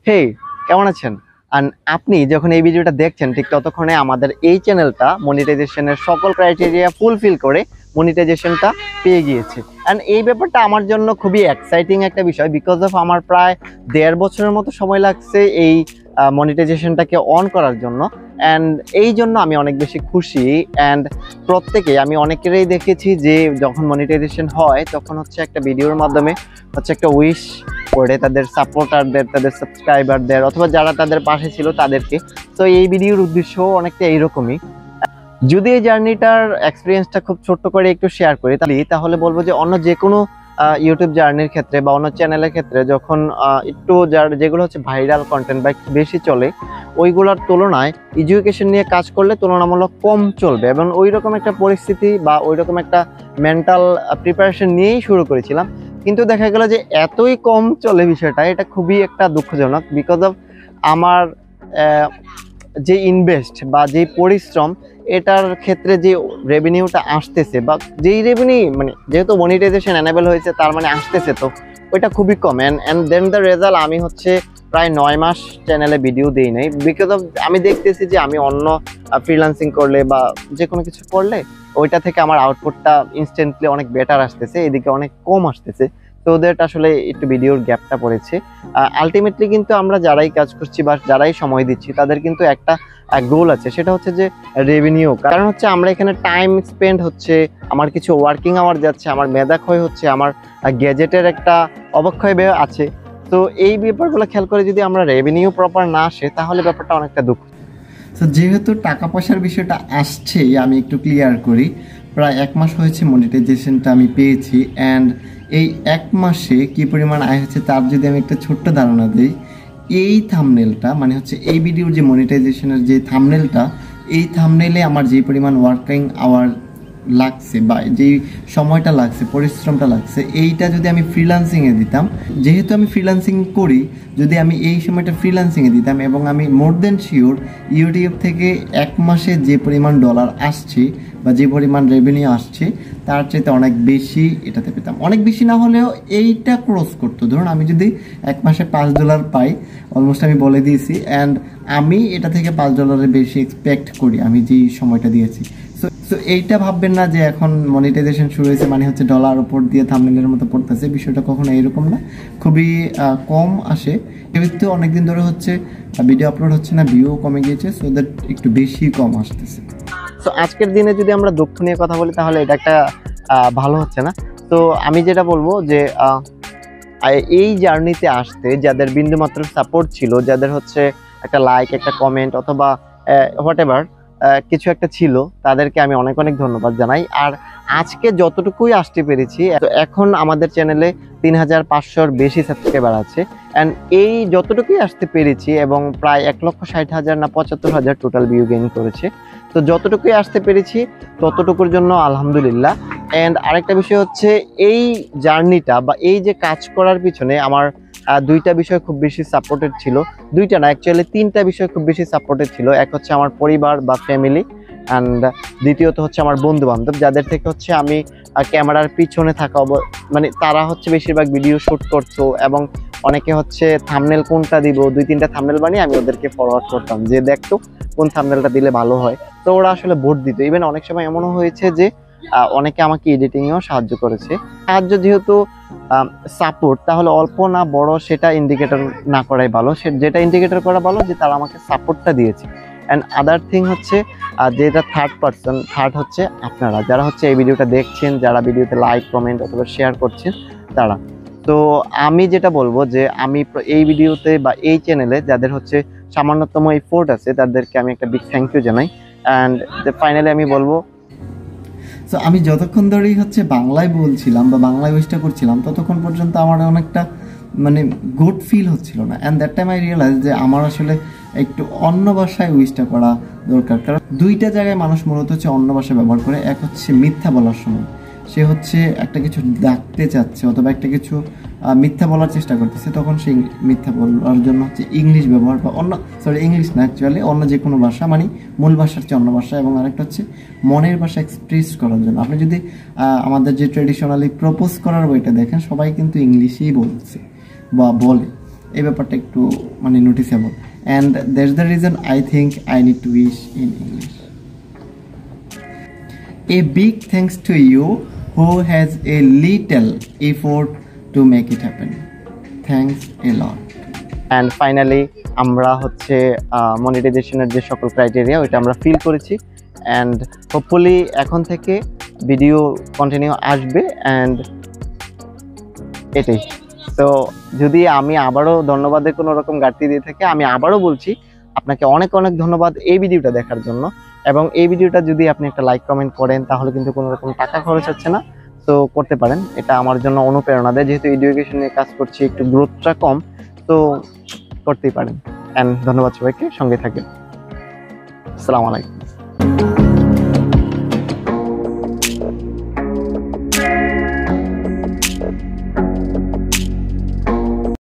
হে, কেমন আছেন? আর আপনি যখন এই ভিডিওটা দেখছেন ঠিক ততক্ষণে আমাদের এই চ্যানেলটা মনিটাইজেশনের সকল ক্রাইটেরিয়া ফুলফিল করে মনিটাইজেশনটা পেয়ে গিয়েছে। অ্যান্ড এই ব্যাপারটা আমার জন্য খুবই এক্সাইটিং একটা বিষয়, বিকজ অফ আমার প্রায় 1.5 বছরের মতো সময় লাগছে এই মনিটাইজেশনটাকে অন করার জন্য। অ্যান্ড এই জন্য আমি অনেক বেশি খুশি। অ্যান্ড আমি অনেকেরই দেখেছি যে যখন মনিটাইজেশন হয় তখন হচ্ছে একটা ভিডিওর মাধ্যমে হচ্ছে একটা উইশ করে তাদের সাপোর্টারদের, তাদের সাবস্ক্রাইবারদের, অথবা যারা তাদের পাশে ছিল তাদেরকে। তো এই ভিডিওর উদ্দেশ্য অনেকটা এইরকমই। যদি এই জার্নিটার এক্সপিরিয়েন্সটা খুব ছোট্ট করে একটু শেয়ার করি তাহলে বলবো যে অন্য যে কোনো ইউটিউব জার্নির ক্ষেত্রে বা অন্য চ্যানেলের ক্ষেত্রে যখন একটু যেগুলো হচ্ছে ভাইরাল কন্টেন্ট বা একটু বেশি চলে, ওইগুলোর তুলনায় এডুকেশন নিয়ে কাজ করলে তুলনামূলক কম চলবে। এবং ওই রকম একটা পরিস্থিতি বা ওই রকম একটা মেন্টাল প্রিপারেশন নিয়েই শুরু করেছিলাম, কিন্তু দেখা গেল যে এতই কম চলে বিষয়টা, এটা খুবই একটা দুঃখজনক। বিকজ অফ আমার যে ইনভেস্ট বা যে পরিশ্রম, এটার ক্ষেত্রে যে রেভিনিউটা আসতেছে বা যেই রেভিনিউ মানে যেহেতু মনিটাইজেশন এনেবল হয়েছে তার মানে আসতেছে, তো ওইটা খুবই কম। অ্যান্ড দেন দ্য রেজাল্ট, আমি হচ্ছে প্রায় 9 মাস চ্যানেলে ভিডিও দিই নাই, বিকজ অফ আমি দেখতেছি যে আমি অন্য ফ্রিল্যান্সিং করলে বা যে কোনো কিছু করলে ওইটা থেকে আমার আউটপুটটা ইনস্ট্যান্টলি অনেক বেটার আসতেছে, এদিকে অনেক কম আসতেছে। তো ওদের আসলে একটু ভিডিওর গ্যাপটা পড়েছে। আলটিমেটলি কিন্তু আমরা যারাই কাজ করছি বা যারাই সময় দিচ্ছি তাদের কিন্তু একটা গোল আছে, সেটা হচ্ছে যে রেভিনিউ। কারণ হচ্ছে আমরা এখানে টাইম স্পেন্ড হচ্ছে, আমার কিছু ওয়ার্কিং আওয়ার যাচ্ছে, আমার মেধা ক্ষয় হচ্ছে, আমার গ্যাজেটের একটা অবক্ষয় ব্যয় আছে। তো এই ব্যাপারগুলো খেয়াল করে যদি আমরা রেভিনিউ প্রপার না আসে তাহলে ব্যাপারটা অনেকটা দুঃখ। তো যেহেতু টাকা পয়সার বিষয়টা আসছেই, আমি একটু ক্লিয়ার করি। প্রায় 1 মাস হয়েছে মনিটাইজেশনটা আমি পেয়েছি। অ্যান্ড এই 1 মাসে কী পরিমাণ আয় হচ্ছে তার যদি আমি একটা ছোট্ট ধারণা দিই, এই থাম্বনেলটা মানে হচ্ছে এই ভিডিওর যে মনিটাইজেশনের যে থাম্বনেলটা, এই থাম্বনেলে আমার যে পরিমাণ ওয়ার্কিং আওয়ার লাগছে বা যেই সময়টা লাগছে, পরিশ্রমটা লাগছে, এইটা যদি আমি ফ্রিল্যান্সিংয়ে দিতাম, যেহেতু আমি ফ্রিল্যান্সিং করি, যদি আমি এই সময়টা ফ্রিল্যান্সিংয়ে দিতাম এবং আমি মোর দেন শিওর ইউটিউব থেকে 1 মাসে যে পরিমাণ ডলার আসছে বা যে পরিমাণ রেভিনিউ আসছে তার চাইতে অনেক বেশি এটাতে পেতাম। অনেক বেশি না হলেও এইটা ক্রস করতো। ধরুন আমি যদি 1 মাসে $5 পাই, অলমোস্ট আমি বলে দিয়েছি, অ্যান্ড আমি এটা থেকে $5 বেশি এক্সপেক্ট করি আমি যেই সময়টা দিয়েছি। সো এইটা ভাববেন না যে এখন মনিটাইজেশন শুরু হয়েছে মানে হচ্ছে ডলার উপর দিয়ে থাম্বনেলের মতো পড়তেছে, বিষয়টা কখনো এরকম না। খুবই কম আসে, যেহেতু অনেকদিন ধরে হচ্ছে ভিডিও আপলোড হচ্ছে না, ভিউ কমে গিয়েছে, সো দ্যাট একটু বেশি কম আসতেছে। তো আজকের দিনে যদি আমরা দুঃখ নিয়ে কথা বলি তাহলে এটা একটা ভালো হচ্ছে না। তো আমি যেটা বলবো যে এই জার্নিতে আসতে যাদের বিন্দুমাত্র সাপোর্ট ছিল, যাদের হচ্ছে একটা লাইক, একটা কমেন্ট অথবা হোয়াট এভার কিছু একটা ছিল, তাদেরকে আমি অনেক অনেক ধন্যবাদ জানাই। আর আজকে যতটুকুই আসতে পেরেছি, এখন আমাদের চ্যানেলে 3500-র বেশি সাবস্ক্রাইবার আছে। অ্যান্ড এই যতটুকুই আসতে পেরেছি এবং প্রায় 1,60,000 না 75,000 টোটাল ভিউ গেইন করেছে। তো যতটুকুই আসতে পেরেছি ততটুকুর জন্য আলহামদুলিল্লাহ। অ্যান্ড আরেকটা বিষয় হচ্ছে এই জার্নিটা বা এই যে কাজ করার পিছনে আমার দুইটা বিষয় খুব বেশি সাপোর্টেড ছিল। দুইটা না, অ্যাকচুয়ালি 3টা বিষয় খুব বেশি সাপোর্টেড ছিল। এক হচ্ছে আমার পরিবার বা ফ্যামিলি, অ্যান্ড দ্বিতীয়ত হচ্ছে আমার বন্ধু বান্ধব, যাদের থেকে হচ্ছে আমি ক্যামেরার পিছনে থাকা মানে তারা হচ্ছে বেশিরভাগ ভিডিও শ্যুট করতো এবং অনেকে হচ্ছে থাম্বনেল কোনটা দিব, 2-3টা থাম্বনেল বানিয়ে আমি ওদেরকে ফরওয়ার্ড করতাম যে দেখতো কোন থাম্বনেলটা দিলে ভালো হয়। তো ওরা আসলে ভোট দিত। ইভেন অনেক সময় এমনও হয়েছে যে অনেকে আমাকে এডিটিংয়েও সাহায্য করেছে। সাহায্য যেহেতু সাপোর্ট, তাহলে অল্প না বড় সেটা ইন্ডিকেটর না করাই ভালো। যেটা ইন্ডিকেটর করা ভালো যে তারা আমাকে সাপোর্টটা দিয়েছে। অ্যান্ড আদার থিং হচ্ছে যেটা থার্ড হচ্ছে আপনারা যারা হচ্ছে এই ভিডিওটা দেখছেন, যারা ভিডিওতে লাইক, কমেন্ট অথবা শেয়ার করছেন তারা। তো আমি যেটা বলবো যে আমি এই ভিডিওতে বা এই চ্যানেলে যাদের হচ্ছে সামান্যতম এফোর্ট আছে তাদেরকে আমি একটা বিগ থ্যাংক ইউ জানাই। অ্যান্ড ফাইনালি আমি বলবো, সো আমি যতক্ষণ ধরেই হচ্ছে বাংলায় বলছিলাম বা বাংলায় ওয়েস্টটা করছিলাম ততক্ষণ পর্যন্ত আমার অনেকটা মানে গুড ফিল হচ্ছিল না। And that time I realise যে আমার আসলে একটু অন্য ভাষায় উইশটা করা দরকার। কারণ দুইটা জায়গায় মানুষ মূলত হচ্ছে অন্য ভাষা ব্যবহার করে। এক হচ্ছে মিথ্যা বলার সময়, সে হচ্ছে একটা কিছু ডাকতে চাচ্ছে অথবা একটা কিছু মিথ্যা বলার চেষ্টা করতেছে, তখন সেই মিথ্যা বলার জন্য হচ্ছে ইংলিশ ব্যবহার বা ইংলিশ না, অ্যাকচুয়ালি অন্য যে কোনো ভাষা, মানে মূল ভাষার চেয়ে অন্য ভাষা। এবং আরেকটা হচ্ছে মনের ভাষা এক্সপ্রেস করার জন্য। আপনি যদি আমাদের যে ট্রেডিশনালি প্রপোজ করার বইটা দেখেন, সবাই কিন্তু ইংলিশেই বলছে বা বলে। এই ব্যাপারটা একটু মানে noticeable, and that's the reason I think I need to wish in English. A big thanks to you who has a little effort to make it happen. Thanks a lot. And finally আমরা হচ্ছে মনিটাইজেশনের যে সকল criteria ওইটা আমরা feel করেছি, and hopefully এখন থেকে ভিডিও কন্টিনিউ আসবে, অ্যান্ড এটাই। তো যদি আমি আবারও ধন্যবাদের কোনো রকম ঘাটতি দিয়ে থাকি, আমি আবারও বলছি আপনাকে অনেক অনেক ধন্যবাদ এই ভিডিওটা দেখার জন্য। এবং এই ভিডিওটা যদি আপনি একটা লাইক কমেন্ট করেন তাহলে কিন্তু কোনো রকম টাকা খরচ হচ্ছে না, তো করতে পারেন, এটা আমার জন্য অনুপ্রেরণা দেয়। যেহেতু এডুকেশন নিয়ে কাজ করছি, একটু গ্রোথটা কম, তো করতেই পারেন। অ্যান্ড ধন্যবাদ সবাইকে, সঙ্গে থাকবেন। আসসালামু আলাইকুম।